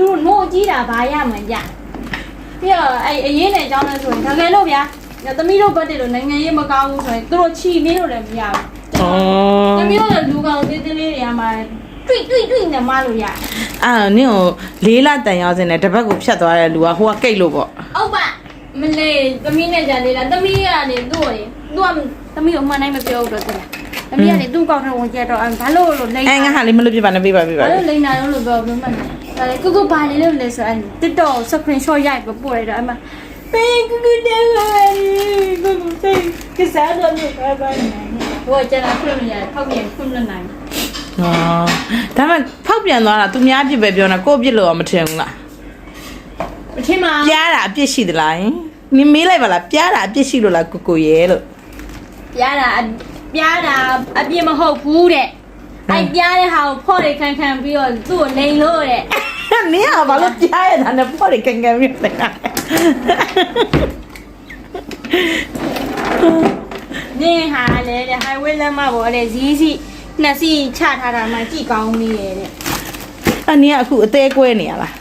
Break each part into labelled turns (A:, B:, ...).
A: သူတို့နို့ကြီးတာဘာရမှန်းကြပြီးတော့အဲ့အရင်နဲ့အကြောင်းလဲဆိုရင်တကယ်လို့ဗျာသမီးတို့ဘတ်တယ်လို့နိုင်ငံရေးမကောင်းဘူးဆိုရင်သူတို့ချီနေလို့လည်းမရဘူးသမီးတို့လူကောင်သေးသေးလေးတွေကမှတွေ့နေမှလို့ရ
B: အဲ့နင်းကို4လတန်ရောက်စင်းနဲ့တပတ်ကိုဖြတ်သွားတဲ့လူကဟိုကကိတ်လို့ပေါ့
A: ဟုတ်ပါမလေးသမီးနဲ့ကြလေးလားသမီးကနေသူ့ကသမီးကိုမှန်တိုင်းမပြောဘူးတော့သိလားသမီးကနေသူ့ကောက်ထဲဝင်ကြတော့ဘာလို့လိမ့်
B: ငါဟာလေးမလို့ပြပါနဲ့ပြပါ
A: ဘာလို့လိမ့်တာလို့ပြောလို့မှတ်တယ်ကိုဘာလေးလို့လဲဆိုအဲ့ TikTok screenshot ရိုက်ပို့လိုက်တော့အမပေးကူတဲ့ပါကိုပေးကစားတော့နေပါဘာနေဟိုကျန်တာဖွင့်ရဖောက်ပြန်ဖွင့်နေနိုင်
B: ဒါမှဖောက်ပြန်သွားတာသူများပြစ်ပဲပြောတာကိုပြစ်လို့မထင်ဘူးလား
A: မထင်ပါ
B: ပြားတာအပြစ်ရှိသလားနင်မေးလိုက်ပါလားပြားတာအပြစ်ရှိလို့လားကိုရဲလို့
A: ပြားတာအပြစ်မဟုတ်ဘူးတဲ့အဲ့ပြားတဲ့ဟာကိုဖော့တွေခံပြီးတော့သူ့ကိုလိန်လို့တဲ့
B: နင်ကဘာလို့ပြားရတာနဲ့ဖော့တွေခံပြီးတယ်
A: နင်ဟာလေတဲ့ highway လမ်းမပေါ်တဲ့ဈေးစီနှစ်စီချထားတာမှကြည့်ကောင်းနေရဲ့တဲ့
B: အဲ့နင်ကအခုအသေးကွဲနေရလား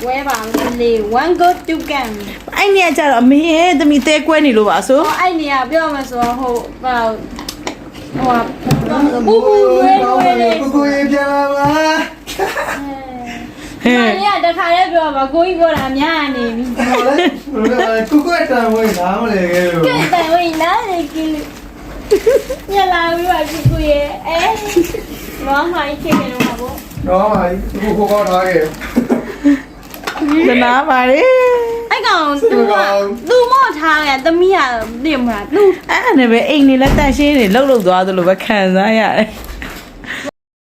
A: ဝဲပါမလေး one go to can
B: အဲ့နေကကြတော့အမေရဲ့သမီးသေးကွဲနေလို့ပါဆို
A: အဲ့နေကပြောမှဆိုဟိုဘူဝဲလေး
C: ကိုပြန်လာပါ
A: ဟဲ့မင်းကတခါလေးပြောပါကိုကြီးပြောတာများနေပြီ
C: ကိုတန်ဝင်နားမလဲကဲလို့
A: ကဲတန်ဝင်နားလေကင်းညလာပြီးပါကိုရဲ့မောင်မိုင်းခေနေတော့ဘော
C: တော့ပါကိုကောက်ထားခဲ့
B: ဒနာပါလေ
A: အဲ့ကောင်သူမော့ထားတယ်သမီးကသိမလားသူ
B: အဲ့နဲ့ပဲအိမ်နေလက်တန့်ရှင်းနေလှုပ်သွားသလိုပဲခံစားရတယ်